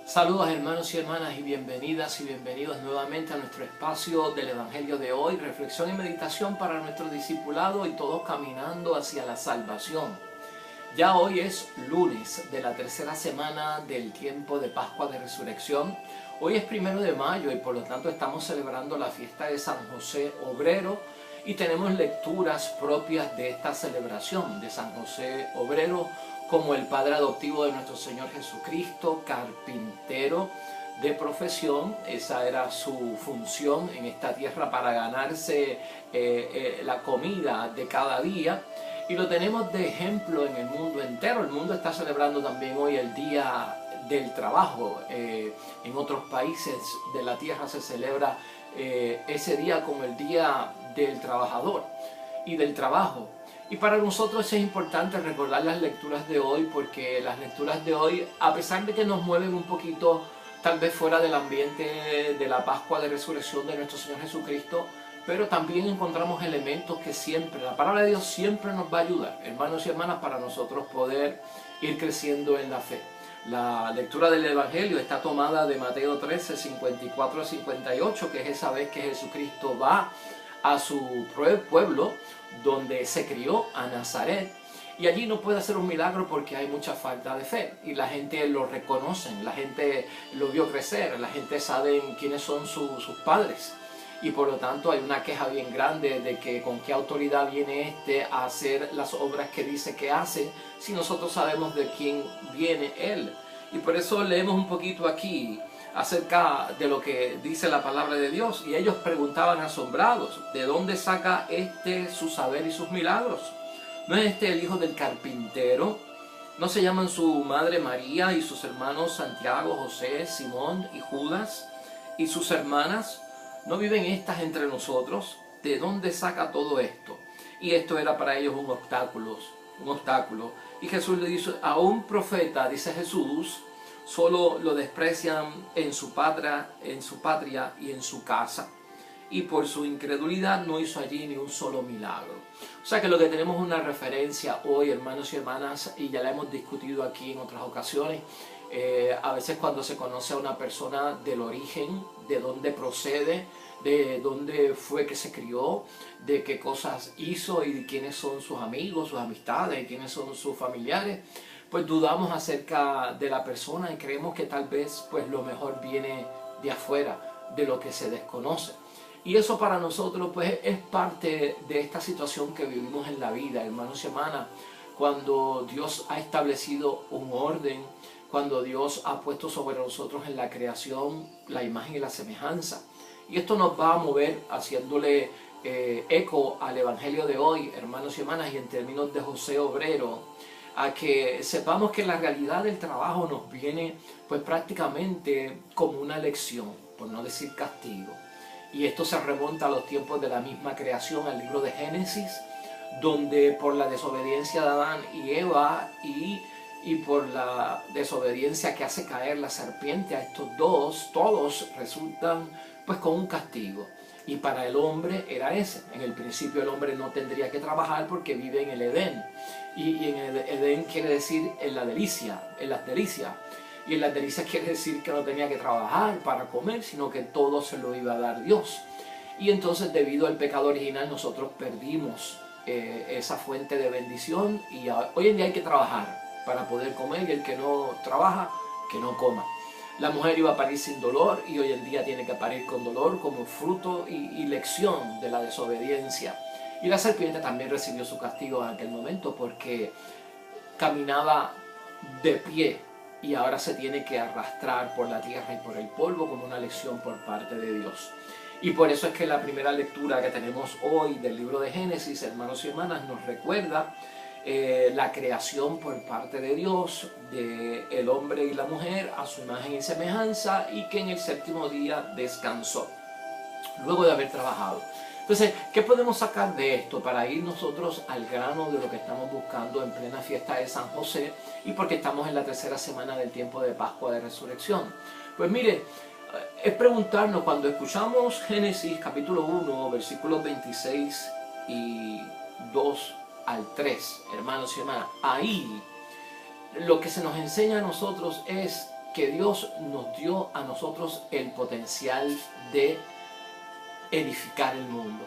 Saludos hermanos y hermanas y bienvenidas y bienvenidos nuevamente a nuestro espacio del Evangelio de hoy, reflexión y meditación para nuestro discipulado y todos caminando hacia la salvación. Ya hoy es lunes de la tercera semana del tiempo de Pascua de Resurrección. Hoy es 1 de mayo y por lo tanto estamos celebrando la fiesta de San José Obrero y tenemos lecturas propias de esta celebración de San José Obrero, como el padre adoptivo de nuestro Señor Jesucristo, carpintero de profesión. Esa era su función en esta tierra para ganarse la comida de cada día. Y lo tenemos de ejemplo en el mundo entero. El mundo está celebrando también hoy el Día del Trabajo. En otros países de la tierra se celebra ese día como el Día del Trabajador y del Trabajo. Y para nosotros es importante recordar las lecturas de hoy, porque las lecturas de hoy, a pesar de que nos mueven un poquito tal vez fuera del ambiente de la Pascua de Resurrección de nuestro Señor Jesucristo, pero también encontramos elementos que siempre, la palabra de Dios siempre nos va a ayudar, hermanos y hermanas, para nosotros poder ir creciendo en la fe. La lectura del Evangelio está tomada de Mateo 13, 54 a 58, que es esa vez que Jesucristo va a su pueblo donde se crió, a Nazaret, y allí no puede hacer un milagro porque hay mucha falta de fe y la gente lo reconoce, la gente lo vio crecer, la gente sabe quiénes son sus padres, y por lo tanto hay una queja bien grande de que con qué autoridad viene a hacer las obras que dice que hace si nosotros sabemos de quién viene él. Y por eso leemos un poquito aquí acerca de lo que dice la palabra de Dios, y ellos preguntaban asombrados: ¿de dónde saca su saber y sus milagros? ¿No es este el hijo del carpintero? ¿No se llaman su madre María y sus hermanos Santiago, José, Simón y Judas y sus hermanas? ¿No viven estas entre nosotros? ¿De dónde saca todo esto? Y esto era para ellos un obstáculo. Y Jesús le dice: a un profeta, dice Jesús, solo lo desprecian en su patria y en su casa. Y por su incredulidad no hizo allí ni un solo milagro. O sea que lo que tenemos es una referencia hoy, hermanos y hermanas, y ya la hemos discutido aquí en otras ocasiones. A veces cuando se conoce a una persona del origen, de dónde procede, de dónde fue que se crió, de qué cosas hizo y de quiénes son sus amigos, sus amistades, y quiénes son sus familiares, pues dudamos acerca de la persona y creemos que tal vez pues lo mejor viene de afuera, de lo que se desconoce. Y eso para nosotros pues es parte de esta situación que vivimos en la vida, hermanos y hermanas, cuando Dios ha establecido un orden, cuando Dios ha puesto sobre nosotros en la creación la imagen y la semejanza. Y esto nos va a mover haciéndole eco al Evangelio de hoy, hermanos y hermanas, y en términos de José Obrero, a que sepamos que la realidad del trabajo nos viene pues prácticamente como una lección, por no decir castigo. Y esto se remonta a los tiempos de la misma creación, al libro de Génesis, donde por la desobediencia de Adán y Eva y por la desobediencia que hace caer la serpiente a estos dos, todos resultan pues con un castigo. Y para el hombre era ese. En el principio el hombre no tendría que trabajar porque vive en el Edén. Y en el Edén quiere decir en las delicias. Y en las delicias quiere decir que no tenía que trabajar para comer, sino que todo se lo iba a dar Dios. Y entonces, debido al pecado original, nosotros perdimos esa fuente de bendición, y hoy en día hay que trabajar para poder comer, y el que no trabaja, que no coma. La mujer iba a parir sin dolor y hoy en día tiene que parir con dolor como fruto y lección de la desobediencia. Y la serpiente también recibió su castigo en aquel momento porque caminaba de pie y ahora se tiene que arrastrar por la tierra y por el polvo como una lección por parte de Dios. Y por eso es que la primera lectura que tenemos hoy del libro de Génesis, hermanos y hermanas, nos recuerda la creación por parte de Dios del hombre y la mujer a su imagen y semejanza, y que en el séptimo día descansó luego de haber trabajado. Entonces, ¿qué podemos sacar de esto para ir nosotros al grano de lo que estamos buscando en plena fiesta de San José y porque estamos en la tercera semana del tiempo de Pascua de Resurrección? Pues mire, es preguntarnos, cuando escuchamos Génesis capítulo 1, versículos 26 y 2 al 3, hermanos y hermanas, ahí lo que se nos enseña a nosotros es que Dios nos dio a nosotros el potencial de edificar el mundo,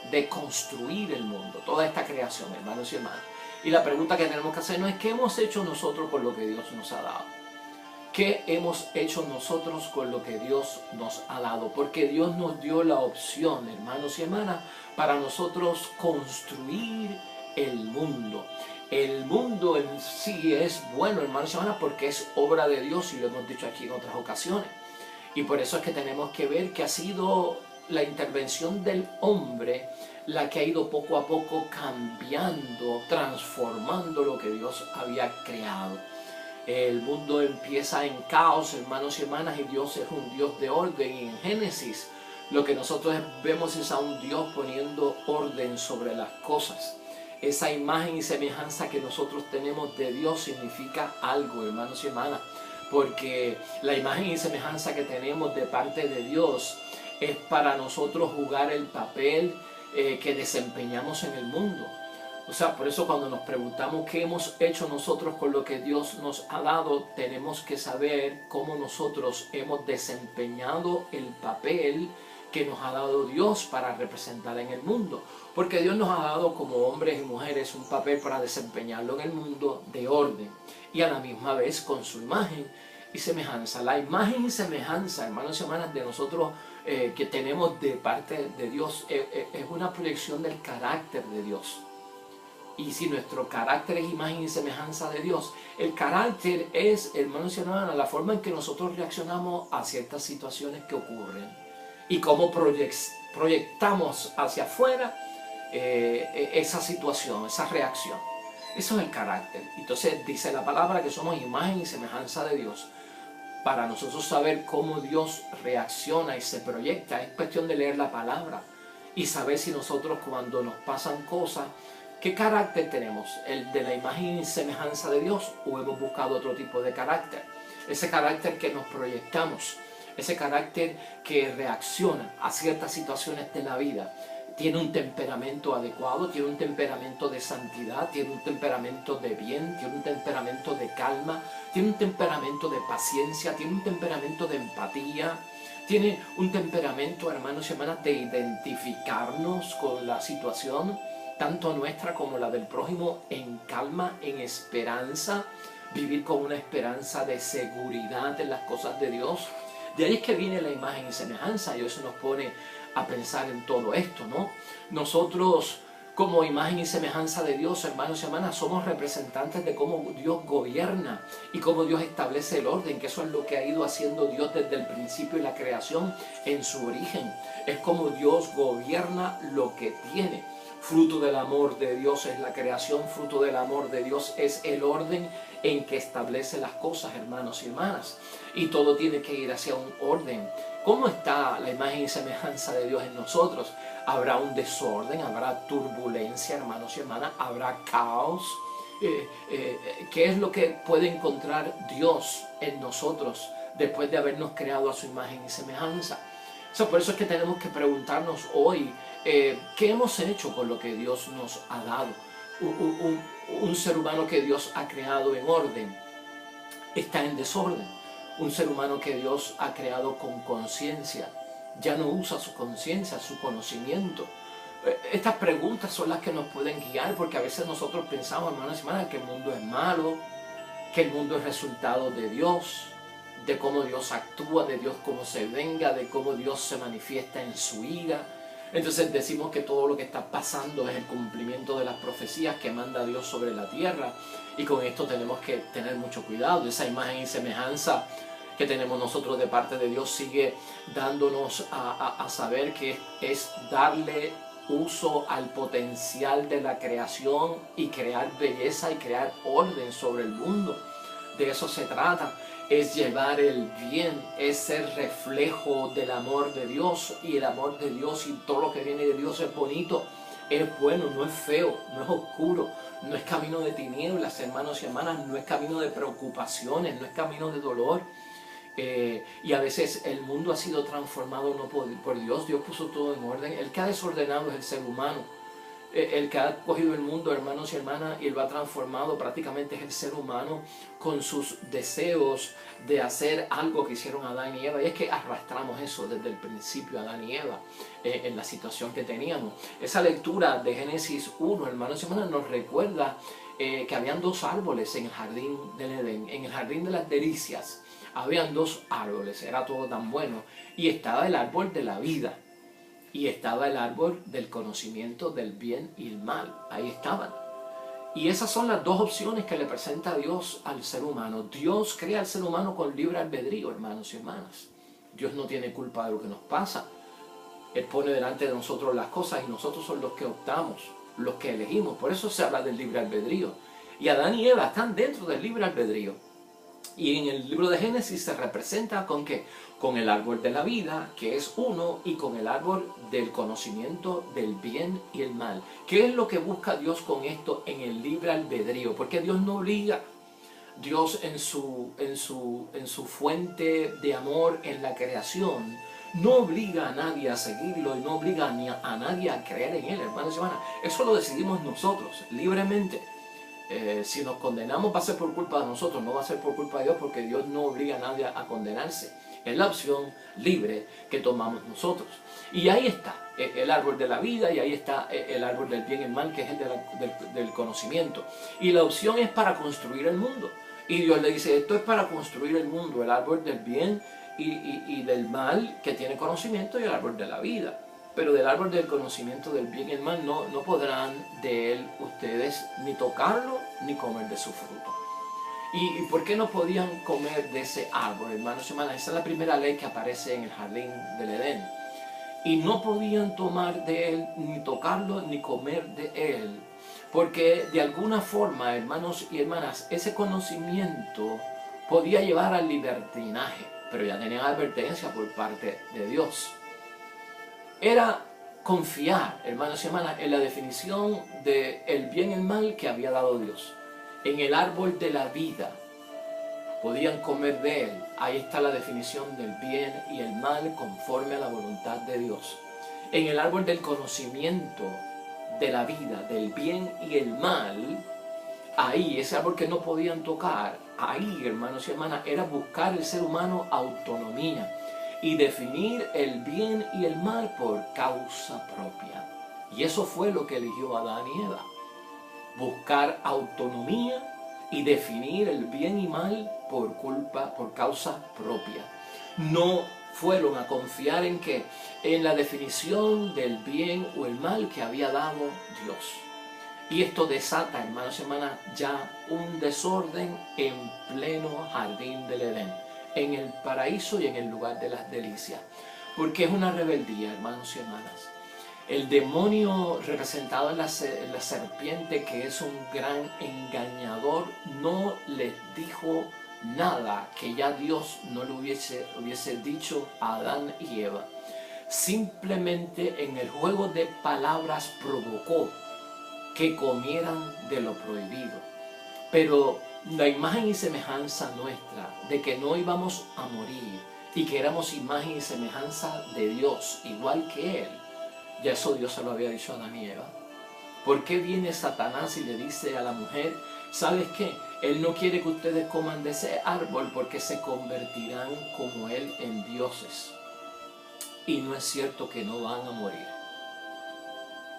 de construir el mundo, toda esta creación, hermanos y hermanas. Y la pregunta que tenemos que hacernos es: ¿qué hemos hecho nosotros con lo que Dios nos ha dado? ¿Qué hemos hecho nosotros con lo que Dios nos ha dado? Porque Dios nos dio la opción, hermanos y hermanas, para nosotros construir el mundo. El mundo en sí es bueno, hermanos y hermanas, porque es obra de Dios, y lo hemos dicho aquí en otras ocasiones. Y por eso es que tenemos que ver que ha sido la intervención del hombre la que ha ido poco a poco cambiando, transformando lo que Dios había creado. El mundo empieza en caos, hermanos y hermanas, y Dios es un Dios de orden. Y en Génesis lo que nosotros vemos es a un Dios poniendo orden sobre las cosas. Esa imagen y semejanza que nosotros tenemos de Dios significa algo, hermanos y hermanas, porque la imagen y semejanza que tenemos de parte de Dios es para nosotros jugar el papel que desempeñamos en el mundo. O sea, por eso cuando nos preguntamos qué hemos hecho nosotros con lo que Dios nos ha dado, tenemos que saber cómo nosotros hemos desempeñado el papel que nos ha dado Dios para representar en el mundo. Porque Dios nos ha dado como hombres y mujeres un papel para desempeñarlo en el mundo de orden, y a la misma vez con su imagen y semejanza. La imagen y semejanza, hermanos y hermanas, de nosotros que tenemos de parte de Dios es una proyección del carácter de Dios. Y si nuestro carácter es imagen y semejanza de Dios, el carácter es, hermanos y hermanas, la forma en que nosotros reaccionamos a ciertas situaciones que ocurren y cómo proyectamos hacia afuera esa situación, esa reacción. Eso es el carácter. Entonces dice la palabra que somos imagen y semejanza de Dios. Para nosotros saber cómo Dios reacciona y se proyecta, es cuestión de leer la palabra y saber si nosotros, cuando nos pasan cosas, ¿qué carácter tenemos? ¿El de la imagen y semejanza de Dios, o hemos buscado otro tipo de carácter? Ese carácter que nos proyectamos, ese carácter que reacciona a ciertas situaciones de la vida, tiene un temperamento adecuado, tiene un temperamento de santidad, tiene un temperamento de bien, tiene un temperamento de calma, tiene un temperamento de paciencia, tiene un temperamento de empatía, tiene un temperamento, hermanos y hermanas, de identificarnos con la situación, tanto nuestra como la del prójimo, en calma, en esperanza, vivir con una esperanza de seguridad en las cosas de Dios. De ahí es que viene la imagen y semejanza, y eso nos pone a pensar en todo esto, ¿no? Nosotros, como imagen y semejanza de Dios, hermanos y hermanas, somos representantes de cómo Dios gobierna y cómo Dios establece el orden, que eso es lo que ha ido haciendo Dios desde el principio y la creación en su origen. Es como Dios gobierna lo que tiene. Fruto del amor de Dios es la creación, fruto del amor de Dios es el orden en que establece las cosas, hermanos y hermanas. Y todo tiene que ir hacia un orden. ¿Cómo está la imagen y semejanza de Dios en nosotros? Habrá un desorden, habrá turbulencia, hermanos y hermanas, habrá caos. ¿Qué es lo que puede encontrar Dios en nosotros después de habernos creado a su imagen y semejanza? Por eso es que tenemos que preguntarnos hoy, ¿qué hemos hecho con lo que Dios nos ha dado? Un ser humano que Dios ha creado en orden está en desorden. Un ser humano que Dios ha creado con conciencia ya no usa su conciencia, su conocimiento. Estas preguntas son las que nos pueden guiar, porque a veces nosotros pensamos, hermanos y hermanas, que el mundo es malo, que el mundo es resultado de Dios, de cómo Dios actúa, de Dios cómo se venga, de cómo Dios se manifiesta en su ira. Entonces decimos que todo lo que está pasando es el cumplimiento de las profecías que manda Dios sobre la tierra, y con esto tenemos que tener mucho cuidado. Esa imagen y semejanza que tenemos nosotros de parte de Dios sigue dándonos a saber que es darle uso al potencial de la creación y crear belleza y crear orden sobre el mundo. De eso se trata. Es llevar el bien, es ser reflejo del amor de Dios, y el amor de Dios y todo lo que viene de Dios es bonito, es bueno, no es feo, no es oscuro, no es camino de tinieblas, hermanos y hermanas, no es camino de preocupaciones, no es camino de dolor. Y a veces el mundo ha sido transformado no por Dios. Dios puso todo en orden. El que ha desordenado es el ser humano. El que ha cogido el mundo, hermanos y hermanas, y lo ha transformado prácticamente es el ser humano con sus deseos de hacer algo que hicieron Adán y Eva. Y es que arrastramos eso desde el principio, Adán y Eva, en la situación que teníamos. Esa lectura de Génesis 1, hermanos y hermanas, nos recuerda que habían dos árboles en el jardín del Edén, en el jardín de las delicias. Habían dos árboles, era todo tan bueno. Y estaba el árbol de la vida. Y estaba el árbol del conocimiento del bien y el mal. Ahí estaban. Y esas son las dos opciones que le presenta Dios al ser humano. Dios crea al ser humano con libre albedrío, hermanos y hermanas. Dios no tiene culpa de lo que nos pasa. Él pone delante de nosotros las cosas y nosotros somos los que optamos, los que elegimos. Por eso se habla del libre albedrío. Y Adán y Eva están dentro del libre albedrío. Y en el libro de Génesis se representa con ¿qué? Con el árbol de la vida, que es uno, y con el árbol del conocimiento del bien y el mal. ¿Qué es lo que busca Dios con esto en el libre albedrío? Porque Dios no obliga. Dios en su fuente de amor en la creación no obliga a nadie a seguirlo y no obliga a nadie a creer en él, hermanos y hermanas. Eso lo decidimos nosotros, libremente. Si nos condenamos va a ser por culpa de nosotros, no va a ser por culpa de Dios, porque Dios no obliga a nadie a condenarse. Es la opción libre que tomamos nosotros. Y ahí está el árbol de la vida y ahí está el árbol del bien y el mal, que es el del conocimiento. Y la opción es para construir el mundo. Y Dios le dice, esto es para construir el mundo, el árbol del bien y del mal, que tiene conocimiento, y el árbol de la vida. Pero del árbol del conocimiento del bien y el mal no podrán de él ustedes ni tocarlo ni comer de su fruto. ¿Y por qué no podían comer de ese árbol, hermanos y hermanas? Esa es la primera ley que aparece en el jardín del Edén. Y no podían tomar de él, ni tocarlo, ni comer de él. Porque de alguna forma, hermanos y hermanas, ese conocimiento podía llevar al libertinaje. Pero ya tenían advertencia por parte de Dios. Era confiar, hermanos y hermanas, en la definición del bien y el mal que había dado Dios. En el árbol de la vida podían comer de él. Ahí está la definición del bien y el mal conforme a la voluntad de Dios. En el árbol del conocimiento de la vida, del bien y el mal, ahí, ese árbol que no podían tocar, ahí, hermanos y hermanas, era buscar el ser humano autonomía y definir el bien y el mal por causa propia. Y eso fue lo que eligió Adán y Eva. Buscar autonomía y definir el bien y mal por causa propia. No fueron a confiar en ¿qué? En la definición del bien o el mal que había dado Dios. Y esto desata, hermanos y hermanas, ya un desorden en pleno jardín del Edén, en el paraíso y en el lugar de las delicias. Porque es una rebeldía, hermanos y hermanas. El demonio representado en la serpiente, que es un gran engañador, no les dijo nada que ya Dios no le hubiese dicho a Adán y Eva. Simplemente en el juego de palabras provocó que comieran de lo prohibido. Pero la imagen y semejanza nuestra de que no íbamos a morir y que éramos imagen y semejanza de Dios, igual que Él, ya eso Dios se lo había dicho a Adán y Eva. ¿Por qué viene Satanás y le dice a la mujer, ¿sabes qué? Él no quiere que ustedes coman de ese árbol porque se convertirán como Él en dioses. Y no es cierto que no van a morir.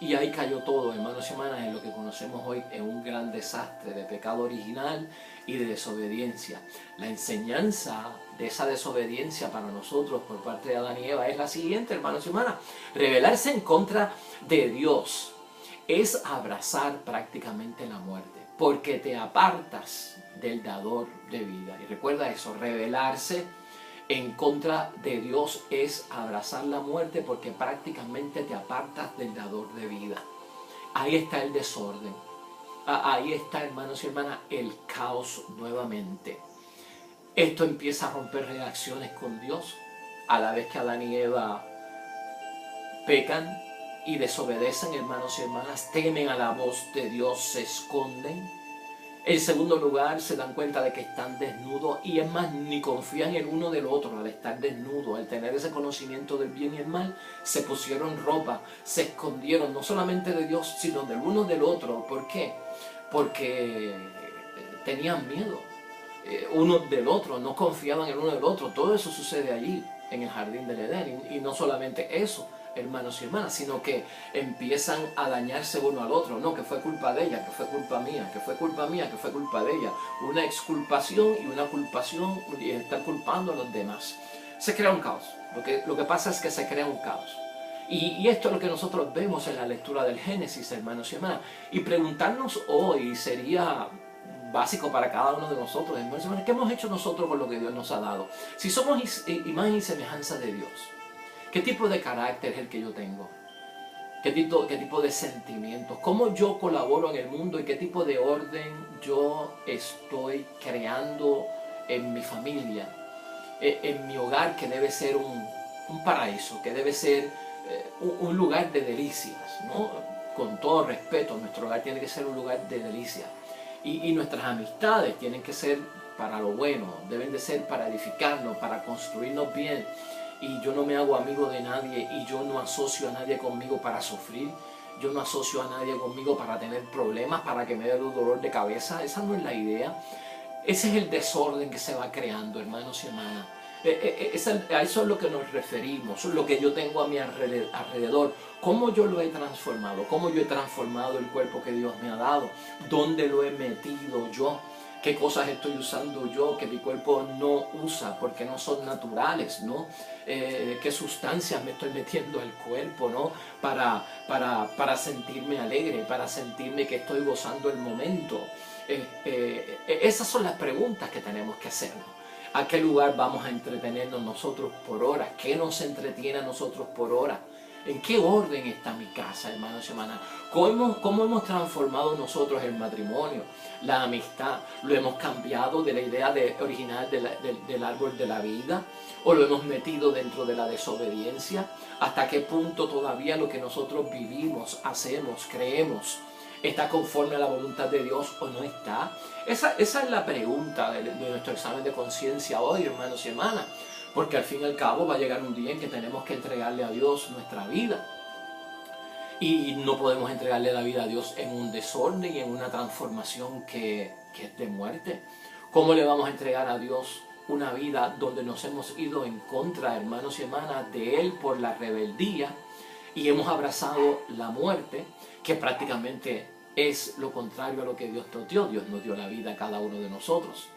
Y ahí cayó todo, hermanos y hermanas, en lo que conocemos hoy en un gran desastre de pecado original y de desobediencia. La enseñanza de esa desobediencia para nosotros por parte de Adán y Eva es la siguiente, hermanos y hermanas. Rebelarse en contra de Dios es abrazar prácticamente la muerte, porque te apartas del dador de vida. Y recuerda eso, rebelarse en contra de Dios es abrazar la muerte, porque prácticamente te apartas del dador de vida. Ahí está el desorden. Ahí está, hermanos y hermanas, el caos nuevamente. Esto empieza a romper relaciones con Dios, a la vez que Adán y Eva pecan y desobedecen, hermanos y hermanas, temen a la voz de Dios, se esconden. En segundo lugar, se dan cuenta de que están desnudos y es más, ni confían el uno del otro al estar desnudos, al tener ese conocimiento del bien y el mal, se pusieron ropa, se escondieron no solamente de Dios, sino del uno del otro. ¿Por qué? Porque tenían miedo uno del otro, no confiaban el uno del otro. Todo eso sucede allí, en el jardín del Edén, y no solamente eso, hermanos y hermanas, sino que empiezan a dañarse uno al otro. No, que fue culpa de ella, que fue culpa mía, que fue culpa mía, que fue culpa de ella. Una exculpación y una culpación y estar culpando a los demás. Se crea un caos. Lo que pasa es que se crea un caos. Y esto es lo que nosotros vemos en la lectura del Génesis, hermanos y hermanas. Y preguntarnos hoy sería básico para cada uno de nosotros, hermanos y hermanas, ¿qué hemos hecho nosotros con lo que Dios nos ha dado? Si somos imagen y semejanza de Dios, ¿qué tipo de carácter es el que yo tengo? ¿Qué tipo de sentimientos? ¿Cómo yo colaboro en el mundo y qué tipo de orden yo estoy creando en mi familia, en mi hogar, que debe ser un paraíso, que debe ser un lugar de delicias, ¿no? Con todo respeto, nuestro hogar tiene que ser un lugar de delicias. Y nuestras amistades tienen que ser para lo bueno, deben de ser para edificarnos, para construirnos bien. Y yo no me hago amigo de nadie y yo no asocio a nadie conmigo para sufrir. Yo no asocio a nadie conmigo para tener problemas, para que me dé un dolor de cabeza. Esa no es la idea. Ese es el desorden que se va creando, hermanos y hermanas. A eso es lo que nos referimos, lo que yo tengo a mi alrededor, cómo yo lo he transformado, cómo yo he transformado el cuerpo que Dios me ha dado, dónde lo he metido yo, qué cosas estoy usando yo que mi cuerpo no usa porque no son naturales, ¿no? Qué sustancias me estoy metiendo al cuerpo, ¿no? Para sentirme alegre, para sentirme que estoy gozando el momento. Esas son las preguntas que tenemos que hacernos. ¿A qué lugar vamos a entretenernos nosotros por horas? ¿Qué nos entretiene a nosotros por horas? ¿En qué orden está mi casa, hermanos y hermanas? ¿Cómo hemos transformado nosotros el matrimonio, la amistad? ¿Lo hemos cambiado de la idea original del árbol de la vida? ¿O lo hemos metido dentro de la desobediencia? ¿Hasta qué punto todavía lo que nosotros vivimos, hacemos, creemos, está conforme a la voluntad de Dios o no está? Esa es la pregunta de nuestro examen de conciencia hoy, hermanos y hermanas. Porque al fin y al cabo va a llegar un día en que tenemos que entregarle a Dios nuestra vida. Y no podemos entregarle la vida a Dios en un desorden y en una transformación que es de muerte. ¿Cómo le vamos a entregar a Dios una vida donde nos hemos ido en contra, hermanos y hermanas, de Él por la rebeldía y hemos abrazado la muerte, que prácticamente es lo contrario a lo que Dios nos dio? Dios nos dio la vida a cada uno de nosotros.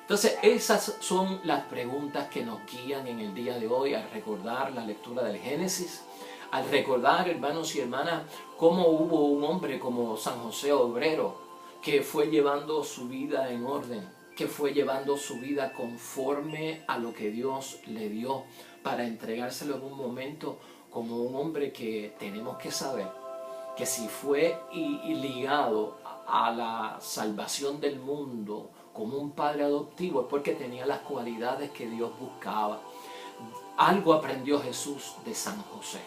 Entonces, esas son las preguntas que nos guían en el día de hoy al recordar la lectura del Génesis, al recordar, hermanos y hermanas, cómo hubo un hombre como San José Obrero que fue llevando su vida en orden, que fue llevando su vida conforme a lo que Dios le dio para entregárselo en un momento, como un hombre que tenemos que saber que si fue ligado a la salvación del mundo como un padre adoptivo es porque tenía las cualidades que Dios buscaba. Algo aprendió Jesús de San José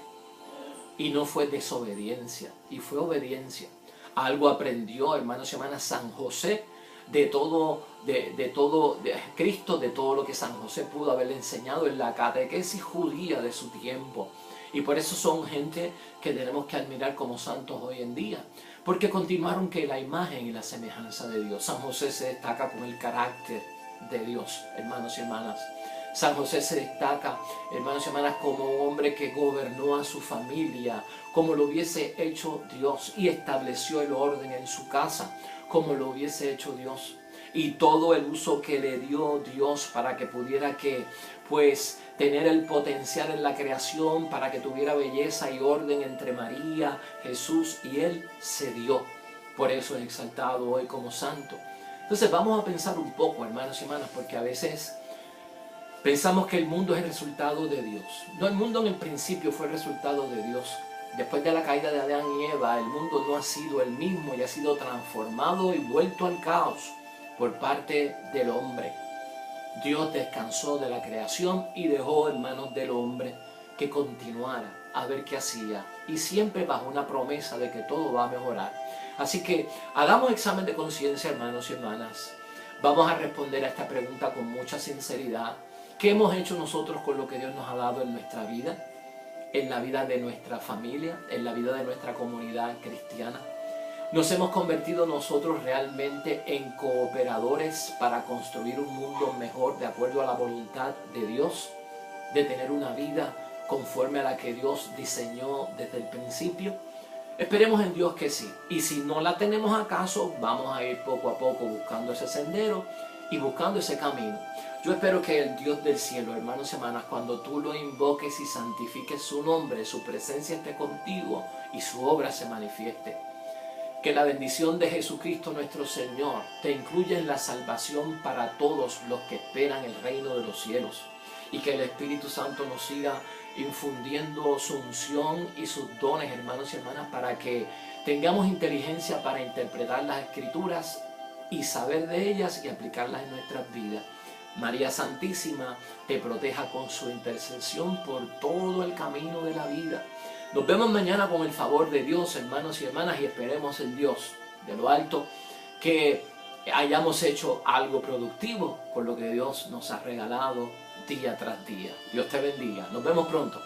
y no fue desobediencia, y fue obediencia. Algo aprendió, hermanos y hermanas, San José de Cristo, de todo lo que San José pudo haberle enseñado en la catequesis judía de su tiempo. Y por eso son gente que tenemos que admirar como santos hoy en día, porque continuaron que la imagen y la semejanza de Dios. San José se destaca con el carácter de Dios, hermanos y hermanas. San José se destaca, hermanos y hermanas, como un hombre que gobernó a su familia, como lo hubiese hecho Dios, y estableció el orden en su casa, como lo hubiese hecho Dios. Y todo el uso que le dio Dios para que pudiera tener el potencial en la creación, para que tuviera belleza y orden entre María, Jesús y Él, se dio. Por eso es exaltado hoy como santo. Entonces vamos a pensar un poco, hermanos y hermanas, porque a veces pensamos que el mundo es el resultado de Dios. No, el mundo en el principio fue el resultado de Dios. Después de la caída de Adán y Eva, el mundo no ha sido el mismo y ha sido transformado y vuelto al caos por parte del hombre. Dios descansó de la creación y dejó en manos del hombre que continuara a ver qué hacía, y siempre bajo una promesa de que todo va a mejorar. Así que hagamos examen de conciencia, hermanos y hermanas. Vamos a responder a esta pregunta con mucha sinceridad. ¿Qué hemos hecho nosotros con lo que Dios nos ha dado en nuestra vida? En la vida de nuestra familia, en la vida de nuestra comunidad cristiana. ¿Nos hemos convertido nosotros realmente en cooperadores para construir un mundo mejor de acuerdo a la voluntad de Dios? De tener una vida conforme a la que Dios diseñó desde el principio. Esperemos en Dios que sí. Y si no la tenemos acaso, vamos a ir poco a poco buscando ese sendero y buscando ese camino. Yo espero que el Dios del cielo, hermanos y hermanas, cuando tú lo invoques y santifiques su nombre, su presencia esté contigo y su obra se manifieste. Que la bendición de Jesucristo nuestro Señor te incluya en la salvación para todos los que esperan el reino de los cielos. Y que el Espíritu Santo nos siga infundiendo su unción y sus dones, hermanos y hermanas, para que tengamos inteligencia para interpretar las Escrituras y saber de ellas y aplicarlas en nuestras vidas. María Santísima te proteja con su intercesión por todo el camino de la vida. Nos vemos mañana con el favor de Dios, hermanos y hermanas, y esperemos en Dios de lo alto que hayamos hecho algo productivo con lo que Dios nos ha regalado día tras día. Dios te bendiga. Nos vemos pronto.